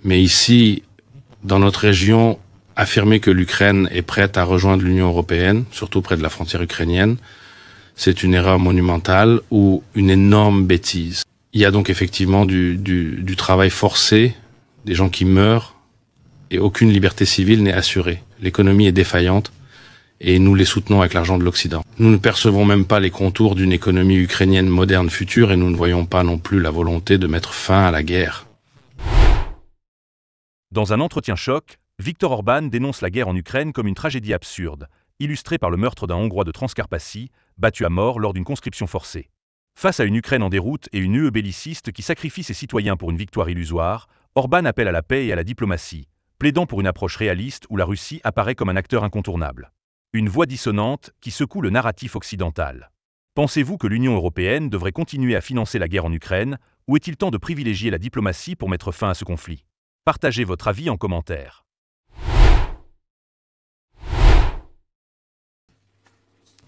Mais ici, dans notre région, affirmer que l'Ukraine est prête à rejoindre l'Union européenne, surtout près de la frontière ukrainienne, c'est une erreur monumentale ou une énorme bêtise. Il y a donc effectivement du travail forcé, des gens qui meurent, et aucune liberté civile n'est assurée. L'économie est défaillante, et nous les soutenons avec l'argent de l'Occident. Nous ne percevons même pas les contours d'une économie ukrainienne moderne future, et nous ne voyons pas non plus la volonté de mettre fin à la guerre. Dans un entretien choc, Viktor Orban dénonce la guerre en Ukraine comme une tragédie absurde, illustrée par le meurtre d'un Hongrois de Transcarpathie, battu à mort lors d'une conscription forcée. Face à une Ukraine en déroute et une UE belliciste qui sacrifie ses citoyens pour une victoire illusoire, Orban appelle à la paix et à la diplomatie, plaidant pour une approche réaliste où la Russie apparaît comme un acteur incontournable. Une voix dissonante qui secoue le narratif occidental. Pensez-vous que l'Union européenne devrait continuer à financer la guerre en Ukraine, ou est-il temps de privilégier la diplomatie pour mettre fin à ce conflit? Partagez votre avis en commentaire.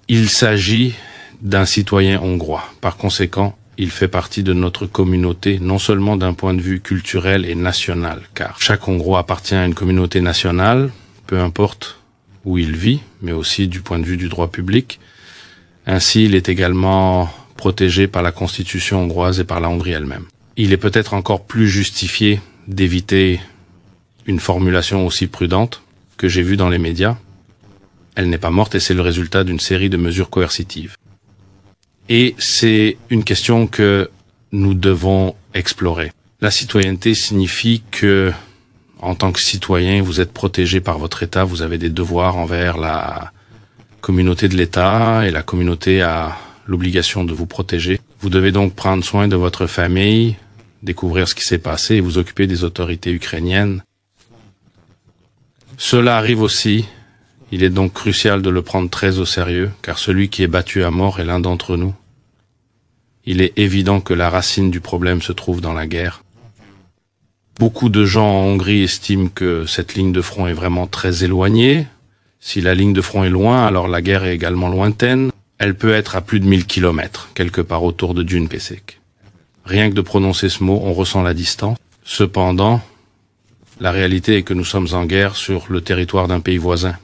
Il s'agit d'un citoyen hongrois. Par conséquent, il fait partie de notre communauté, non seulement d'un point de vue culturel et national, car chaque Hongrois appartient à une communauté nationale, peu importe où il vit, mais aussi du point de vue du droit public. Ainsi, il est également protégé par la Constitution hongroise et par la Hongrie elle-même. Il est peut-être encore plus justifié d'éviter une formulation aussi prudente que j'ai vue dans les médias. Elle n'est pas morte et c'est le résultat d'une série de mesures coercitives. Et c'est une question que nous devons explorer. La citoyenneté signifie que, en tant que citoyen, vous êtes protégé par votre État, vous avez des devoirs envers la communauté de l'État et la communauté a l'obligation de vous protéger. Vous devez donc prendre soin de votre famille, découvrir ce qui s'est passé et vous occuper des autorités ukrainiennes. Cela arrive aussi. Il est donc crucial de le prendre très au sérieux, car celui qui est battu à mort est l'un d'entre nous. Il est évident que la racine du problème se trouve dans la guerre. Beaucoup de gens en Hongrie estiment que cette ligne de front est vraiment très éloignée. Si la ligne de front est loin, alors la guerre est également lointaine. Elle peut être à plus de 1000 kilomètres, quelque part autour de Dunpesek. Rien que de prononcer ce mot, on ressent la distance. Cependant, la réalité est que nous sommes en guerre sur le territoire d'un pays voisin.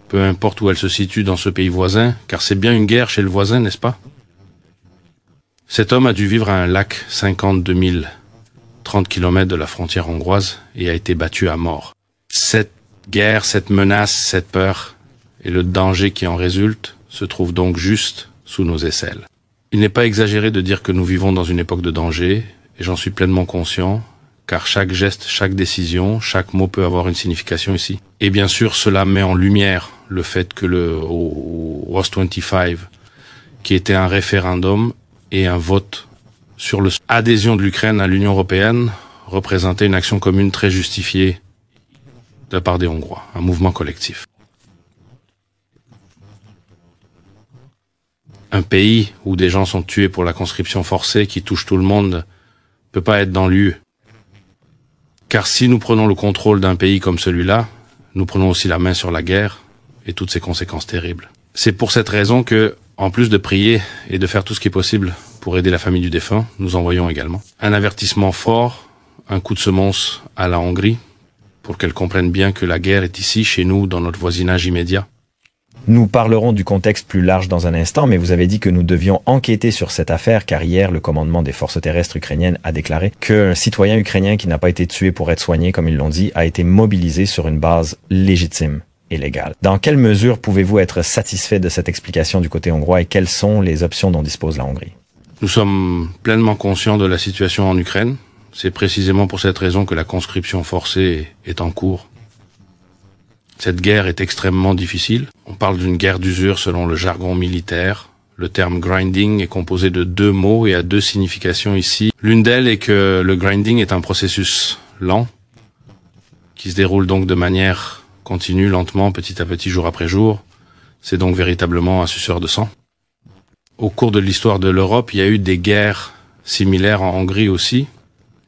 Peu importe où elle se situe dans ce pays voisin, car c'est bien une guerre chez le voisin, n'est-ce pas? Cet homme a dû vivre à un lac 52 000, 30 km de la frontière hongroise, et a été battu à mort. Cette guerre, cette menace, cette peur, et le danger qui en résulte, se trouvent donc juste sous nos aisselles. Il n'est pas exagéré de dire que nous vivons dans une époque de danger, et j'en suis pleinement conscient, car chaque geste, chaque décision, chaque mot peut avoir une signification ici. Et bien sûr, cela met en lumière le fait que le Ost 25, qui était un référendum et un vote sur l'adhésion de l'Ukraine à l'Union européenne, représentait une action commune très justifiée de la part des Hongrois, un mouvement collectif. Un pays où des gens sont tués pour la conscription forcée qui touche tout le monde ne peut pas être dans l'UE. Car si nous prenons le contrôle d'un pays comme celui-là, nous prenons aussi la main sur la guerre et toutes ses conséquences terribles. C'est pour cette raison que, en plus de prier et de faire tout ce qui est possible pour aider la famille du défunt, nous envoyons également un avertissement fort, un coup de semonce à la Hongrie, pour qu'elle comprenne bien que la guerre est ici, chez nous, dans notre voisinage immédiat. Nous parlerons du contexte plus large dans un instant, mais vous avez dit que nous devions enquêter sur cette affaire, car hier, le commandement des forces terrestres ukrainiennes a déclaré qu'un citoyen ukrainien qui n'a pas été tué pour être soigné, comme ils l'ont dit, a été mobilisé sur une base légitime et légale. Dans quelle mesure pouvez-vous être satisfait de cette explication du côté hongrois et quelles sont les options dont dispose la Hongrie? Nous sommes pleinement conscients de la situation en Ukraine. C'est précisément pour cette raison que la conscription forcée est en cours. Cette guerre est extrêmement difficile. On parle d'une guerre d'usure selon le jargon militaire. Le terme grinding est composé de deux mots et a deux significations ici. L'une d'elles est que le grinding est un processus lent, qui se déroule donc de manière continue, lentement, petit à petit, jour après jour. C'est donc véritablement un suceur de sang. Au cours de l'histoire de l'Europe, il y a eu des guerres similaires en Hongrie aussi,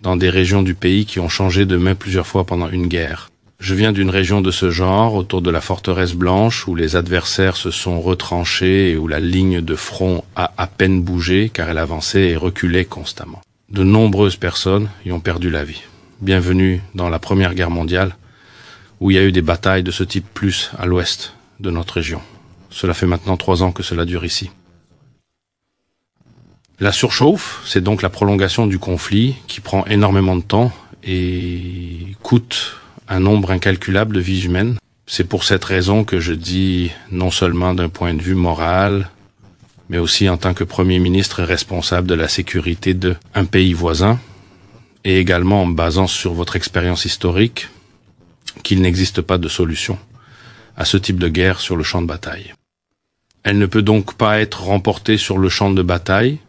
dans des régions du pays qui ont changé de main plusieurs fois pendant une guerre. Je viens d'une région de ce genre, autour de la forteresse blanche, où les adversaires se sont retranchés et où la ligne de front a à peine bougé, car elle avançait et reculait constamment. De nombreuses personnes y ont perdu la vie. bienvenue dans la Première Guerre mondiale, où il y a eu des batailles de ce type plus à l'ouest de notre région. Cela fait maintenant 3 ans que cela dure ici. La surchauffe, c'est donc la prolongation du conflit qui prend énormément de temps et coûte un nombre incalculable de vies humaines. C'est pour cette raison que je dis, non seulement d'un point de vue moral, mais aussi en tant que Premier ministre responsable de la sécurité d'un pays voisin, et également en me basant sur votre expérience historique, qu'il n'existe pas de solution à ce type de guerre sur le champ de bataille. Elle ne peut donc pas être remportée sur le champ de bataille,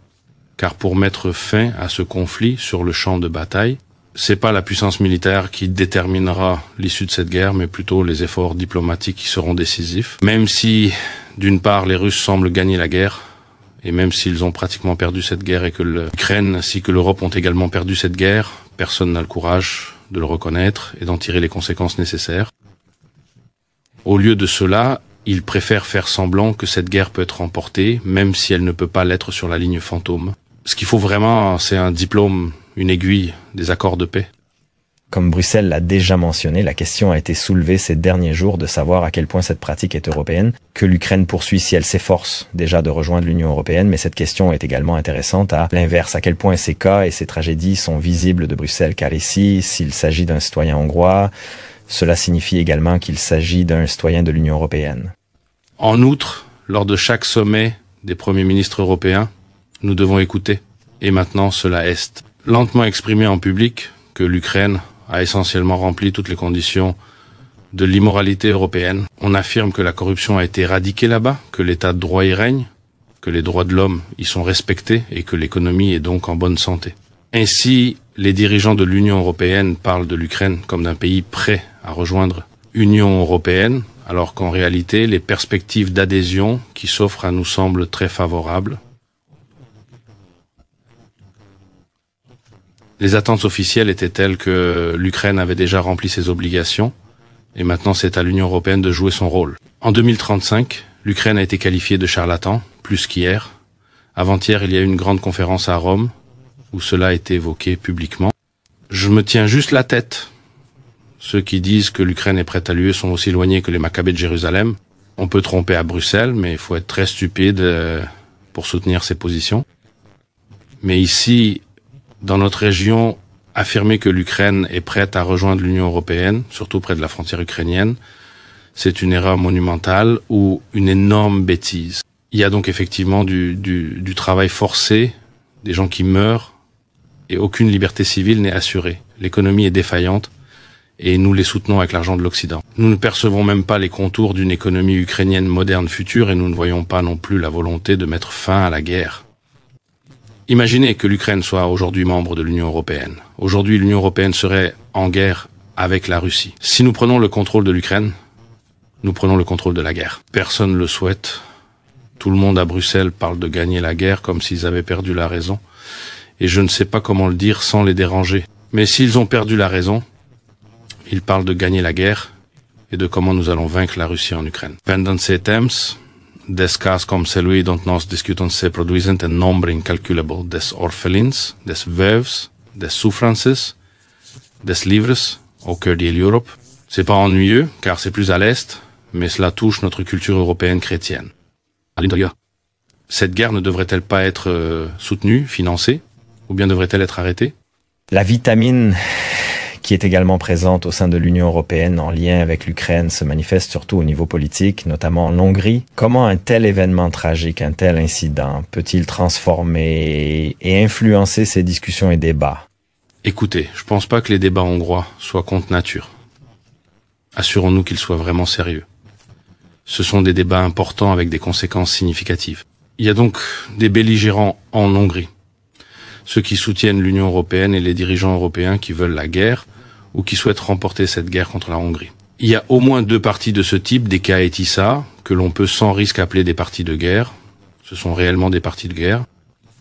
car pour mettre fin à ce conflit sur le champ de bataille, c'est pas la puissance militaire qui déterminera l'issue de cette guerre, mais plutôt les efforts diplomatiques qui seront décisifs. Même si, d'une part, les Russes semblent gagner la guerre, et même s'ils ont pratiquement perdu cette guerre et que l'Ukraine ainsi que l'Europe ont également perdu cette guerre, personne n'a le courage de le reconnaître et d'en tirer les conséquences nécessaires. Au lieu de cela, ils préfèrent faire semblant que cette guerre peut être remportée, même si elle ne peut pas l'être sur la ligne fantôme. Ce qu'il faut vraiment, c'est un diplôme, une aiguille, des accords de paix. Comme Bruxelles l'a déjà mentionné, la question a été soulevée ces derniers jours de savoir à quel point cette pratique est européenne, que l'Ukraine poursuit si elle s'efforce déjà de rejoindre l'Union européenne, mais cette question est également intéressante à l'inverse, à quel point ces cas et ces tragédies sont visibles de Bruxelles, car ici, s'il s'agit d'un citoyen hongrois, cela signifie également qu'il s'agit d'un citoyen de l'Union européenne. En outre, lors de chaque sommet des premiers ministres européens, nous devons écouter, et maintenant cela est lentement exprimé en public que l'Ukraine a essentiellement rempli toutes les conditions de l'immoralité européenne. On affirme que la corruption a été éradiquée là-bas, que l'état de droit y règne, que les droits de l'homme y sont respectés et que l'économie est donc en bonne santé. Ainsi, les dirigeants de l'Union européenne parlent de l'Ukraine comme d'un pays prêt à rejoindre l'Union européenne, alors qu'en réalité, les perspectives d'adhésion qui s'offrent à nous semblent très favorables. Les attentes officielles étaient telles que l'Ukraine avait déjà rempli ses obligations et maintenant c'est à l'Union européenne de jouer son rôle. En 2035, l'Ukraine a été qualifiée de charlatan, plus qu'hier. Avant-hier, il y a eu une grande conférence à Rome où cela a été évoqué publiquement. Je me tiens juste la tête. Ceux qui disent que l'Ukraine est prête à l'UE sont aussi éloignés que les Maccabées de Jérusalem. On peut tromper à Bruxelles, mais il faut être très stupide pour soutenir ces positions. Mais ici, dans notre région, affirmer que l'Ukraine est prête à rejoindre l'Union européenne, surtout près de la frontière ukrainienne, c'est une erreur monumentale ou une énorme bêtise. Il y a donc effectivement du travail forcé, des gens qui meurent, et aucune liberté civile n'est assurée. L'économie est défaillante, et nous les soutenons avec l'argent de l'Occident. Nous ne percevons même pas les contours d'une économie ukrainienne moderne future, et nous ne voyons pas non plus la volonté de mettre fin à la guerre. Imaginez que l'Ukraine soit aujourd'hui membre de l'Union européenne. Aujourd'hui, l'Union européenne serait en guerre avec la Russie. Si nous prenons le contrôle de l'Ukraine, nous prenons le contrôle de la guerre. Personne ne le souhaite. Tout le monde à Bruxelles parle de gagner la guerre comme s'ils avaient perdu la raison. Et je ne sais pas comment le dire sans les déranger. Mais s'ils ont perdu la raison, ils parlent de gagner la guerre et de comment nous allons vaincre la Russie en Ukraine. Pendant ces thèmes, des cas comme celui dont nous discutons se produisent un nombre incalculable des orphelins, des veuves, des souffrances, des livres au cœur de l'Europe. C'est pas ennuyeux, car c'est plus à l'Est, mais cela touche notre culture européenne chrétienne. À l'intérieur. Cette guerre ne devrait-elle pas être soutenue, financée, ou bien devrait-elle être arrêtée? La vitamine qui est également présente au sein de l'Union européenne en lien avec l'Ukraine se manifeste surtout au niveau politique, notamment en Hongrie. Comment un tel événement tragique, un tel incident, peut-il transformer et influencer ces discussions et débats? Écoutez, je pense pas que les débats hongrois soient contre nature. Assurons-nous qu'ils soient vraiment sérieux. Ce sont des débats importants avec des conséquences significatives. Il y a donc des belligérants en Hongrie. Ceux qui soutiennent l'Union européenne et les dirigeants européens qui veulent la guerre ou qui souhaitent remporter cette guerre contre la Hongrie. Il y a au moins 2 partis de ce type, des Kaetisa, que l'on peut sans risque appeler des partis de guerre. Ce sont réellement des partis de guerre.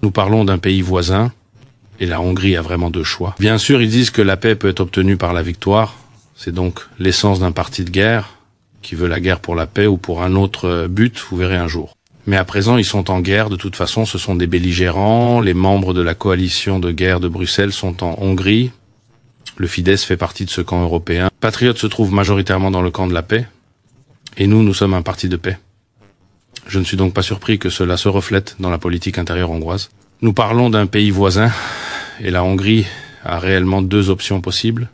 Nous parlons d'un pays voisin, et la Hongrie a vraiment 2 choix. Bien sûr, ils disent que la paix peut être obtenue par la victoire. C'est donc l'essence d'un parti de guerre, qui veut la guerre pour la paix ou pour un autre but, vous verrez un jour. Mais à présent, ils sont en guerre. De toute façon, ce sont des belligérants. Les membres de la coalition de guerre de Bruxelles sont en Hongrie. Le Fidesz fait partie de ce camp européen. Patriote se trouve majoritairement dans le camp de la paix. Et nous sommes un parti de paix. Je ne suis donc pas surpris que cela se reflète dans la politique intérieure hongroise. Nous parlons d'un pays voisin, et la Hongrie a réellement deux options possibles.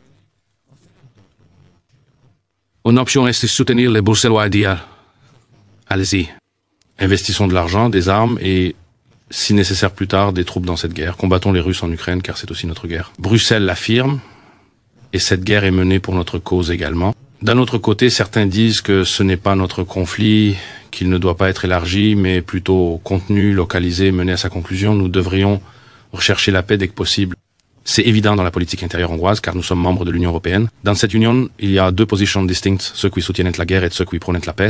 Une option est de soutenir les Bruxellois idéal. Allez-y. Investissons de l'argent, des armes et, si nécessaire plus tard, des troupes dans cette guerre. Combattons les Russes en Ukraine car c'est aussi notre guerre. Bruxelles l'affirme et cette guerre est menée pour notre cause également. D'un autre côté, certains disent que ce n'est pas notre conflit, qu'il ne doit pas être élargi, mais plutôt contenu, localisé, mené à sa conclusion. Nous devrions rechercher la paix dès que possible. C'est évident dans la politique intérieure hongroise, car nous sommes membres de l'Union européenne. Dans cette union, il y a deux positions distinctes, ceux qui soutiennent la guerre et ceux qui prônent la paix.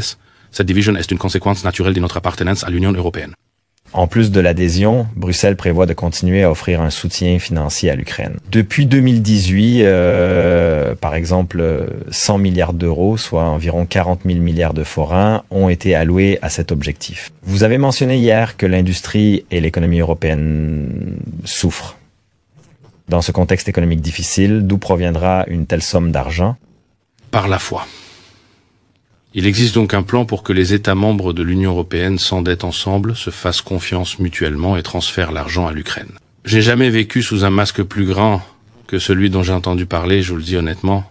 Cette division est une conséquence naturelle de notre appartenance à l'Union européenne. En plus de l'adhésion, Bruxelles prévoit de continuer à offrir un soutien financier à l'Ukraine. Depuis 2018, par exemple, 100 milliards d'euros, soit environ 40 000 milliards de forints, ont été alloués à cet objectif. Vous avez mentionné hier que l'industrie et l'économie européenne souffrent. Dans ce contexte économique difficile, d'où proviendra une telle somme d'argent? Par la foi. Il existe donc un plan pour que les États membres de l'Union européenne s'endettent ensemble, se fassent confiance mutuellement et transfèrent l'argent à l'Ukraine. J'ai jamais vécu sous un masque plus grand que celui dont j'ai entendu parler, je vous le dis honnêtement.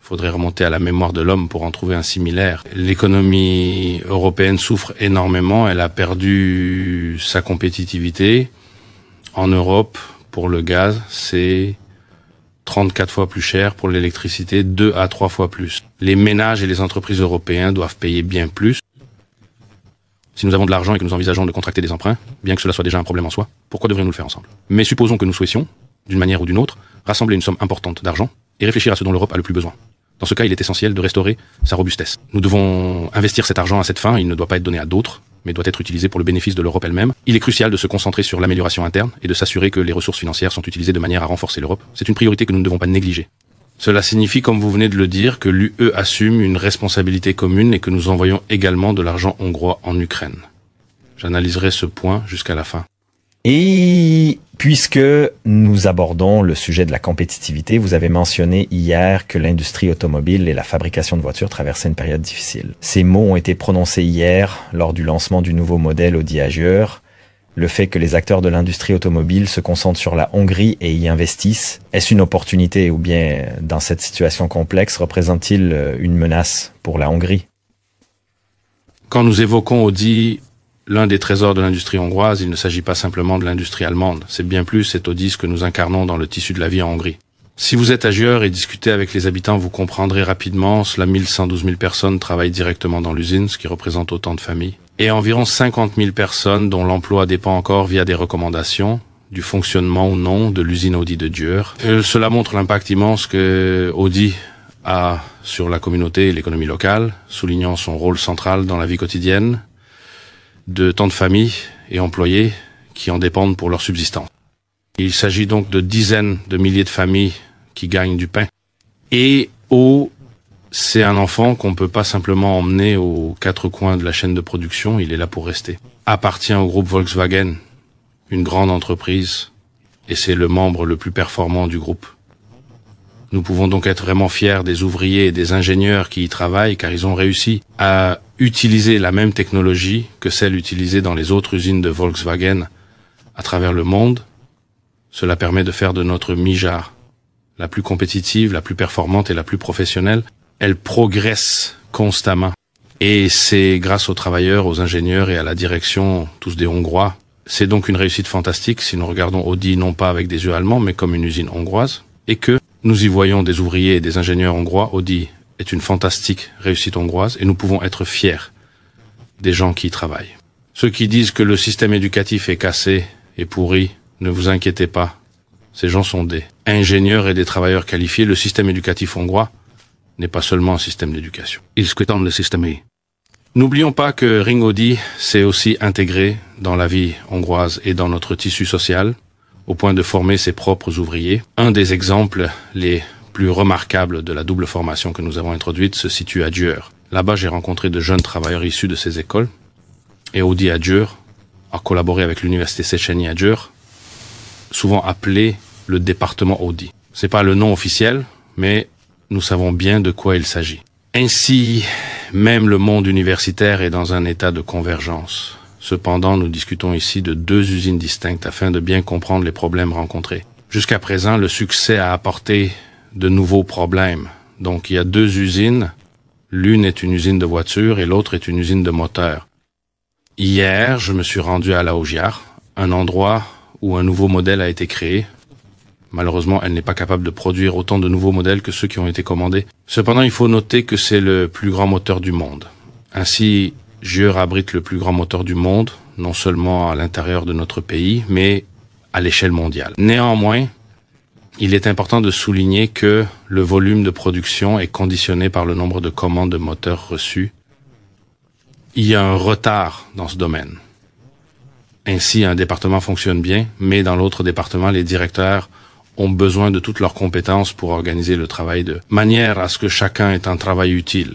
Il faudrait remonter à la mémoire de l'homme pour en trouver un similaire. L'économie européenne souffre énormément, elle a perdu sa compétitivité. En Europe, pour le gaz, c'est 34 fois plus cher, pour l'électricité 2 à 3 fois plus. Les ménages et les entreprises européens doivent payer bien plus. Si nous avons de l'argent et que nous envisageons de contracter des emprunts, bien que cela soit déjà un problème en soi, pourquoi devrions-nous le faire ensemble? Mais supposons que nous souhaitions, d'une manière ou d'une autre, rassembler une somme importante d'argent et réfléchir à ce dont l'Europe a le plus besoin. Dans ce cas, il est essentiel de restaurer sa robustesse. Nous devons investir cet argent à cette fin, il ne doit pas être donné à d'autres, mais doit être utilisé pour le bénéfice de l'Europe elle-même. Il est crucial de se concentrer sur l'amélioration interne et de s'assurer que les ressources financières sont utilisées de manière à renforcer l'Europe. C'est une priorité que nous ne devons pas négliger. Cela signifie, comme vous venez de le dire, que l'UE assume une responsabilité commune et que nous envoyons également de l'argent hongrois en Ukraine. J'analyserai ce point jusqu'à la fin. Et puisque nous abordons le sujet de la compétitivité, vous avez mentionné hier que l'industrie automobile et la fabrication de voitures traversaient une période difficile. Ces mots ont été prononcés hier lors du lancement du nouveau modèle Audi Agure. Le fait que les acteurs de l'industrie automobile se concentrent sur la Hongrie et y investissent, est-ce une opportunité ou bien, dans cette situation complexe, représente-t-il une menace pour la Hongrie? Quand nous évoquons Audi, l'un des trésors de l'industrie hongroise, il ne s'agit pas simplement de l'industrie allemande. C'est bien plus cet Audi que nous incarnons dans le tissu de la vie en Hongrie. Si vous êtes à Győr et discutez avec les habitants, vous comprendrez rapidement, cela 1112 000 personnes travaillent directement dans l'usine, ce qui représente autant de familles. Et environ 50 000 personnes dont l'emploi dépend encore via des recommandations, du fonctionnement ou non de l'usine Audi de Győr. Cela montre l'impact immense que Audi a sur la communauté et l'économie locale, soulignant son rôle central dans la vie quotidienne de tant de familles et employés qui en dépendent pour leur subsistance. Il s'agit donc de dizaines de milliers de familles qui gagnent du pain. Et c'est un enfant qu'on ne peut pas simplement emmener aux quatre coins de la chaîne de production, il est là pour rester. Appartient au groupe Volkswagen, une grande entreprise, et c'est le membre le plus performant du groupe. Nous pouvons donc être vraiment fiers des ouvriers et des ingénieurs qui y travaillent, car ils ont réussi à utiliser la même technologie que celle utilisée dans les autres usines de Volkswagen à travers le monde. Cela permet de faire de notre Mijar la plus compétitive, la plus performante et la plus professionnelle. Elle progresse constamment. Et c'est grâce aux travailleurs, aux ingénieurs et à la direction, tous des Hongrois. C'est donc une réussite fantastique si nous regardons Audi non pas avec des yeux allemands, mais comme une usine hongroise. Et que nous y voyons des ouvriers et des ingénieurs hongrois. Audi est une fantastique réussite hongroise et nous pouvons être fiers des gens qui y travaillent. Ceux qui disent que le système éducatif est cassé et pourri, ne vous inquiétez pas. Ces gens sont des ingénieurs et des travailleurs qualifiés. Le système éducatif hongrois n'est pas seulement un système d'éducation. Ils scrutent le système. N'oublions pas que Ring Audi s'est aussi intégré dans la vie hongroise et dans notre tissu social, au point de former ses propres ouvriers. Un des exemples les plus remarquables de la double formation que nous avons introduite se situe à Győr. Là-bas, j'ai rencontré de jeunes travailleurs issus de ces écoles. Et Audi à Győr a collaboré avec l'université Széchenyi à Győr, souvent appelé le département Audi. C'est pas le nom officiel, mais nous savons bien de quoi il s'agit. Ainsi, même le monde universitaire est dans un état de convergence. Cependant, nous discutons ici de deux usines distinctes afin de bien comprendre les problèmes rencontrés. Jusqu'à présent, le succès a apporté de nouveaux problèmes. Donc, il y a deux usines. L'une est une usine de voitures et l'autre est une usine de moteurs. Hier, je me suis rendu à La Augiard, un endroit où un nouveau modèle a été créé. Malheureusement, elle n'est pas capable de produire autant de nouveaux modèles que ceux qui ont été commandés. Cependant, il faut noter que c'est le plus grand moteur du monde. Ainsi, Gieur abrite le plus grand moteur du monde, non seulement à l'intérieur de notre pays, mais à l'échelle mondiale. Néanmoins, il est important de souligner que le volume de production est conditionné par le nombre de commandes de moteurs reçues. Il y a un retard dans ce domaine. Ainsi, un département fonctionne bien, mais dans l'autre département, les directeurs ont besoin de toutes leurs compétences pour organiser le travail de manière à ce que chacun ait un travail utile,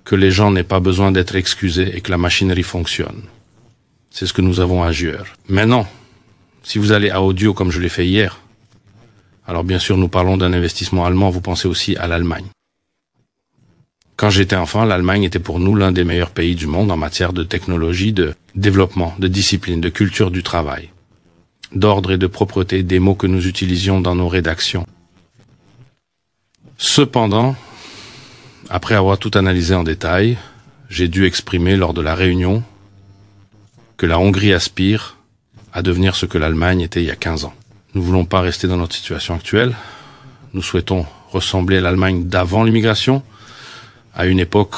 que les gens n'aient pas besoin d'être excusés et que la machinerie fonctionne. C'est ce que nous avons à Gieur. Maintenant, si vous allez à Audio comme je l'ai fait hier, alors bien sûr nous parlons d'un investissement allemand, vous pensez aussi à l'Allemagne. Quand j'étais enfant, l'Allemagne était pour nous l'un des meilleurs pays du monde en matière de technologie, de développement, de discipline, de culture du travail, d'ordre et de propreté, des mots que nous utilisions dans nos rédactions. Cependant, après avoir tout analysé en détail, j'ai dû exprimer lors de la réunion que la Hongrie aspire à devenir ce que l'Allemagne était il y a 15 ans. Nous ne voulons pas rester dans notre situation actuelle. Nous souhaitons ressembler à l'Allemagne d'avant l'immigration, à une époque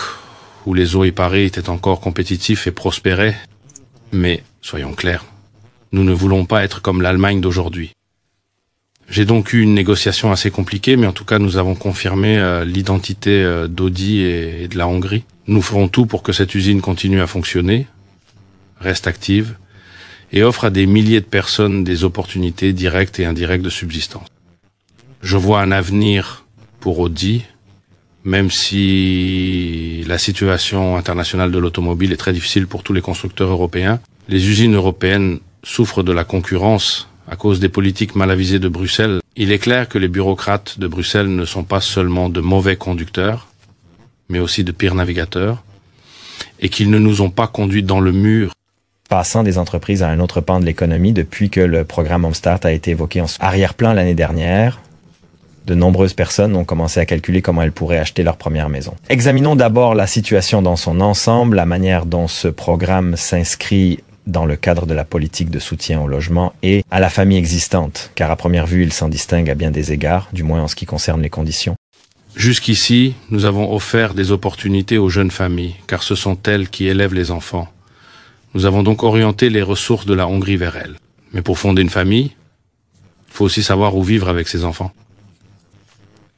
où les eaux éparées étaient encore compétitifs et prospéraient. Mais, soyons clairs, nous ne voulons pas être comme l'Allemagne d'aujourd'hui. J'ai donc eu une négociation assez compliquée, mais en tout cas nous avons confirmé l'identité d'Audi et de la Hongrie. Nous ferons tout pour que cette usine continue à fonctionner, reste active, et offre à des milliers de personnes des opportunités directes et indirectes de subsistance. Je vois un avenir pour Audi, même si la situation internationale de l'automobile est très difficile pour tous les constructeurs européens. Les usines européennes souffrent de la concurrence à cause des politiques mal avisées de Bruxelles. Il est clair que les bureaucrates de Bruxelles ne sont pas seulement de mauvais conducteurs, mais aussi de pires navigateurs, et qu'ils ne nous ont pas conduits dans le mur. Passant des entreprises à un autre pan de l'économie depuis que le programme Home Start a été évoqué en arrière-plan l'année dernière, de nombreuses personnes ont commencé à calculer comment elles pourraient acheter leur première maison. Examinons d'abord la situation dans son ensemble, la manière dont ce programme s'inscrit dans le cadre de la politique de soutien au logement et à la famille existante, car à première vue, il s'en distingue à bien des égards, du moins en ce qui concerne les conditions. Jusqu'ici, nous avons offert des opportunités aux jeunes familles, car ce sont elles qui élèvent les enfants. Nous avons donc orienté les ressources de la Hongrie vers elles. Mais pour fonder une famille, il faut aussi savoir où vivre avec ses enfants.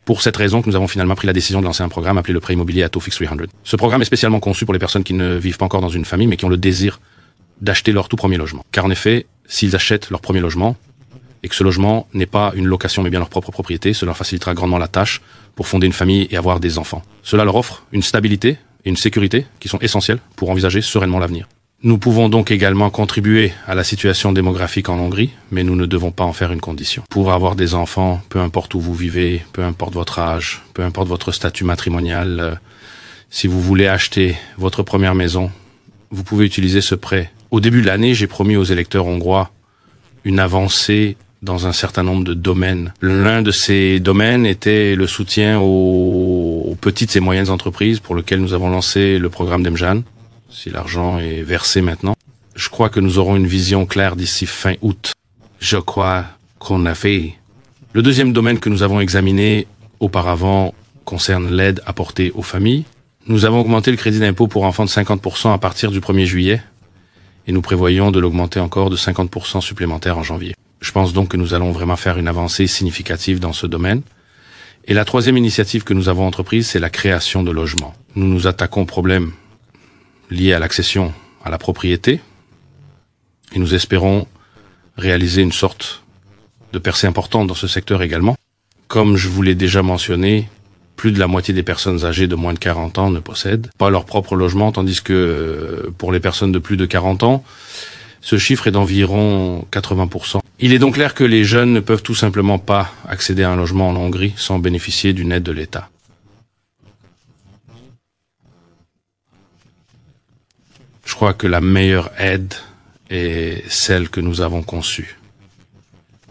Pour cette raison que nous avons finalement pris la décision de lancer un programme appelé le prêt immobilier à taux fixe 300. Ce programme est spécialement conçu pour les personnes qui ne vivent pas encore dans une famille, mais qui ont le désir d'acheter leur tout premier logement. Car en effet, s'ils achètent leur premier logement, et que ce logement n'est pas une location mais bien leur propre propriété, cela leur facilitera grandement la tâche pour fonder une famille et avoir des enfants. Cela leur offre une stabilité et une sécurité qui sont essentielles pour envisager sereinement l'avenir. Nous pouvons donc également contribuer à la situation démographique en Hongrie, mais nous ne devons pas en faire une condition. Pour avoir des enfants, peu importe où vous vivez, peu importe votre âge, peu importe votre statut matrimonial, si vous voulez acheter votre première maison, vous pouvez utiliser ce prêt. Au début de l'année, j'ai promis aux électeurs hongrois une avancée dans un certain nombre de domaines. L'un de ces domaines était le soutien aux petites et moyennes entreprises pour lequel nous avons lancé le programme d'Emjan. Si l'argent est versé maintenant, je crois que nous aurons une vision claire d'ici fin août. Je crois qu'on a fait. Le deuxième domaine que nous avons examiné auparavant concerne l'aide apportée aux familles. Nous avons augmenté le crédit d'impôt pour enfants de 50% à partir du 1er juillet et nous prévoyons de l'augmenter encore de 50% supplémentaires en janvier. Je pense donc que nous allons vraiment faire une avancée significative dans ce domaine. Et la troisième initiative que nous avons entreprise, c'est la création de logements. Nous nous attaquons au problème lié à l'accession à la propriété et nous espérons réaliser une sorte de percée importante dans ce secteur également. Comme je vous l'ai déjà mentionné, plus de la moitié des personnes âgées de moins de 40 ans ne possèdent pas leur propre logement, tandis que pour les personnes de plus de 40 ans, Ce chiffre est d'environ 80%. Il est donc clair que les jeunes ne peuvent tout simplement pas accéder à un logement en Hongrie sans bénéficier d'une aide de l'État. Je crois que la meilleure aide est celle que nous avons conçue.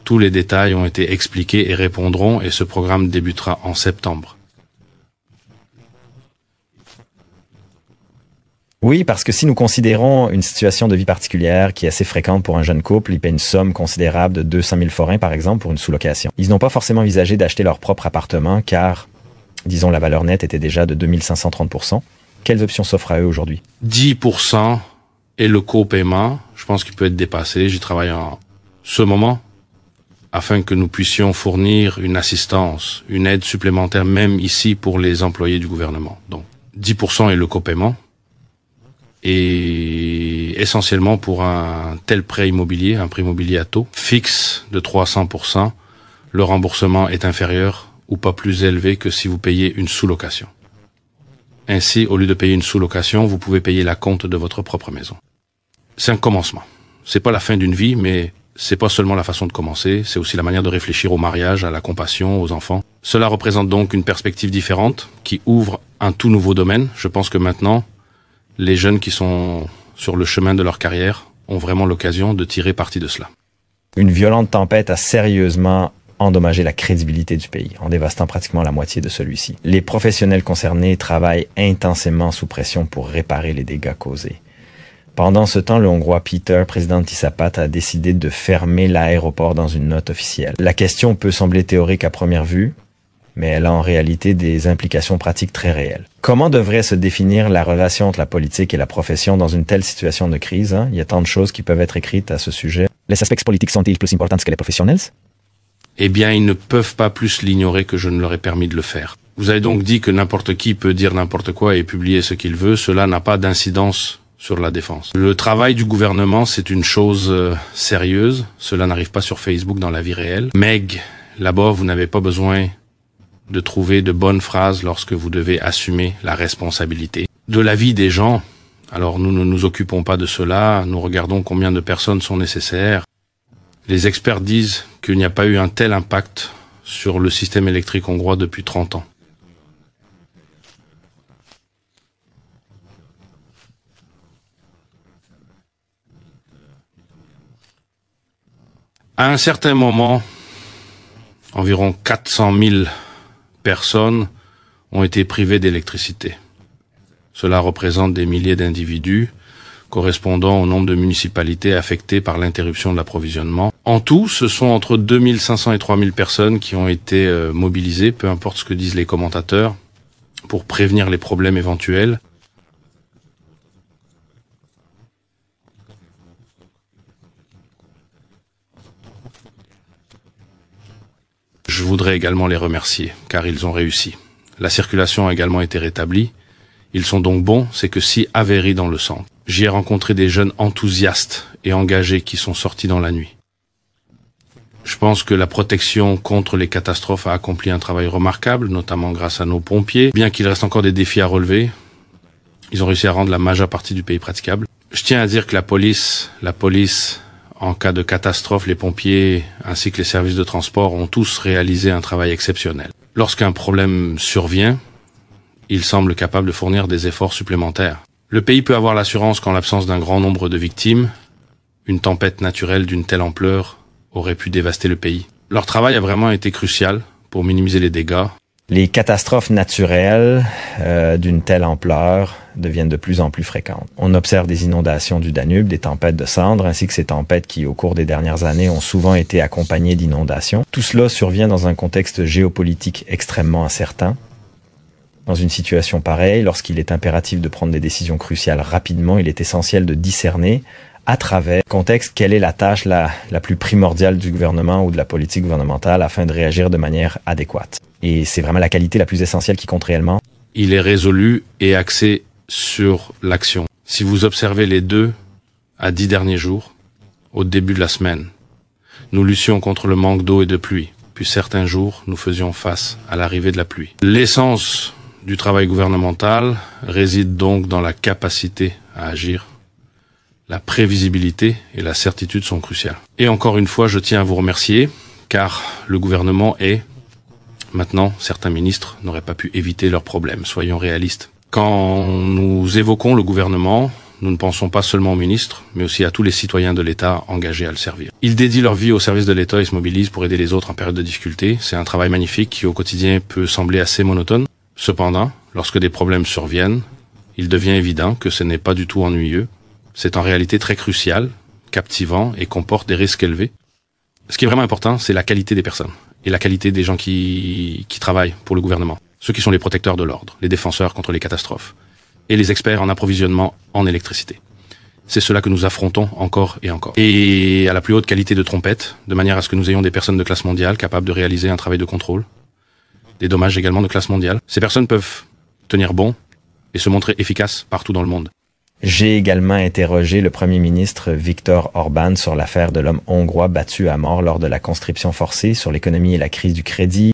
Tous les détails ont été expliqués et répondront, et ce programme débutera en septembre. Oui, parce que si nous considérons une situation de vie particulière qui est assez fréquente pour un jeune couple, ils paient une somme considérable de 200 000 forints, par exemple, pour une sous-location. Ils n'ont pas forcément envisagé d'acheter leur propre appartement, car, disons, la valeur nette était déjà de 2530%. Quelles options s'offrent à eux aujourd'hui? 10% et le copaiement, je pense qu'il peut être dépassé. J'y travaille en ce moment, afin que nous puissions fournir une assistance, une aide supplémentaire, même ici pour les employés du gouvernement. Donc, 10% et le copaiement. Et essentiellement pour un tel prêt immobilier, un prêt immobilier à taux fixe de 300%, le remboursement est inférieur ou pas plus élevé que si vous payez une sous-location. Ainsi, au lieu de payer une sous-location, vous pouvez payer la compte de votre propre maison. C'est un commencement. C'est pas la fin d'une vie, mais c'est pas seulement la façon de commencer, c'est aussi la manière de réfléchir au mariage, à la compassion, aux enfants. Cela représente donc une perspective différente qui ouvre un tout nouveau domaine. Je pense que maintenant, les jeunes qui sont sur le chemin de leur carrière ont vraiment l'occasion de tirer parti de cela. Une violente tempête a sérieusement endommagé la crédibilité du pays, en dévastant pratiquement la moitié de celui-ci. Les professionnels concernés travaillent intensément sous pression pour réparer les dégâts causés. Pendant ce temps, le Hongrois Peter, président de TISAPAT, a décidé de fermer l'aéroport dans une note officielle. La question peut sembler théorique à première vue, mais elle a en réalité des implications pratiques très réelles. Comment devrait se définir la relation entre la politique et la profession dans une telle situation de crise? Il y a tant de choses qui peuvent être écrites à ce sujet. Les aspects politiques sont-ils plus importants que les professionnels? Eh bien, ils ne peuvent pas plus l'ignorer que je ne leur ai permis de le faire. Vous avez donc dit que n'importe qui peut dire n'importe quoi et publier ce qu'il veut. Cela n'a pas d'incidence sur la défense. Le travail du gouvernement, c'est une chose sérieuse. Cela n'arrive pas sur Facebook dans la vie réelle. Meg, là-bas, vous n'avez pas besoin de trouver de bonnes phrases lorsque vous devez assumer la responsabilité de la vie des gens. Alors nous ne nous occupons pas de cela, nous regardons combien de personnes sont nécessaires. Les experts disent qu'il n'y a pas eu un tel impact sur le système électrique hongrois depuis 30 ans. À un certain moment, environ 400 000 personnes ont été privées d'électricité. Cela représente des milliers d'individus correspondant au nombre de municipalités affectées par l'interruption de l'approvisionnement. En tout, ce sont entre 2500 et 3000 personnes qui ont été mobilisées, peu importe ce que disent les commentateurs, pour prévenir les problèmes éventuels. Je voudrais également les remercier, car ils ont réussi. La circulation a également été rétablie. Ils sont donc bons, c'est que si Avery dans le centre. J'y ai rencontré des jeunes enthousiastes et engagés qui sont sortis dans la nuit. Je pense que la protection contre les catastrophes a accompli un travail remarquable, notamment grâce à nos pompiers. Bien qu'il reste encore des défis à relever, ils ont réussi à rendre la majeure partie du pays praticable. Je tiens à dire que la police, en cas de catastrophe, les pompiers ainsi que les services de transport ont tous réalisé un travail exceptionnel. Lorsqu'un problème survient, ils semblent capables de fournir des efforts supplémentaires. Le pays peut avoir l'assurance qu'en l'absence d'un grand nombre de victimes, une tempête naturelle d'une telle ampleur aurait pu dévaster le pays. Leur travail a vraiment été crucial pour minimiser les dégâts. Les catastrophes naturelles d'une telle ampleur deviennent de plus en plus fréquentes. On observe des inondations du Danube, des tempêtes de cendres, ainsi que ces tempêtes qui, au cours des dernières années, ont souvent été accompagnées d'inondations. Tout cela survient dans un contexte géopolitique extrêmement incertain. Dans une situation pareille, lorsqu'il est impératif de prendre des décisions cruciales rapidement, il est essentiel de discerner à travers le contexte quelle est la tâche la plus primordiale du gouvernement ou de la politique gouvernementale afin de réagir de manière adéquate. Et c'est vraiment la qualité la plus essentielle qui compte réellement. Il est résolu et axé sur l'action. Si vous observez les 2 à 10 derniers jours, au début de la semaine, nous luttions contre le manque d'eau et de pluie. Puis certains jours, nous faisions face à l'arrivée de la pluie. L'essence du travail gouvernemental réside donc dans la capacité à agir, La prévisibilité et la certitude sont cruciales. Et encore une fois, je tiens à vous remercier, car le gouvernement est... Maintenant, certains ministres n'auraient pas pu éviter leurs problèmes, soyons réalistes. Quand nous évoquons le gouvernement, nous ne pensons pas seulement aux ministres, mais aussi à tous les citoyens de l'État engagés à le servir. Ils dédient leur vie au service de l'État et se mobilisent pour aider les autres en période de difficulté. C'est un travail magnifique qui au quotidien peut sembler assez monotone. Cependant, lorsque des problèmes surviennent, il devient évident que ce n'est pas du tout ennuyeux. C'est en réalité très crucial, captivant et comporte des risques élevés. Ce qui est vraiment important, c'est la qualité des personnes et la qualité des gens qui travaillent pour le gouvernement. Ceux qui sont les protecteurs de l'ordre, les défenseurs contre les catastrophes et les experts en approvisionnement en électricité. C'est cela que nous affrontons encore et encore. Et à la plus haute qualité de trompette, de manière à ce que nous ayons des personnes de classe mondiale capables de réaliser un travail de contrôle, des dommages également de classe mondiale. Ces personnes peuvent tenir bon et se montrer efficaces partout dans le monde. J'ai également interrogé le premier ministre Viktor Orbán sur l'affaire de l'homme hongrois battu à mort lors de la conscription forcée, sur l'économie et la crise du crédit.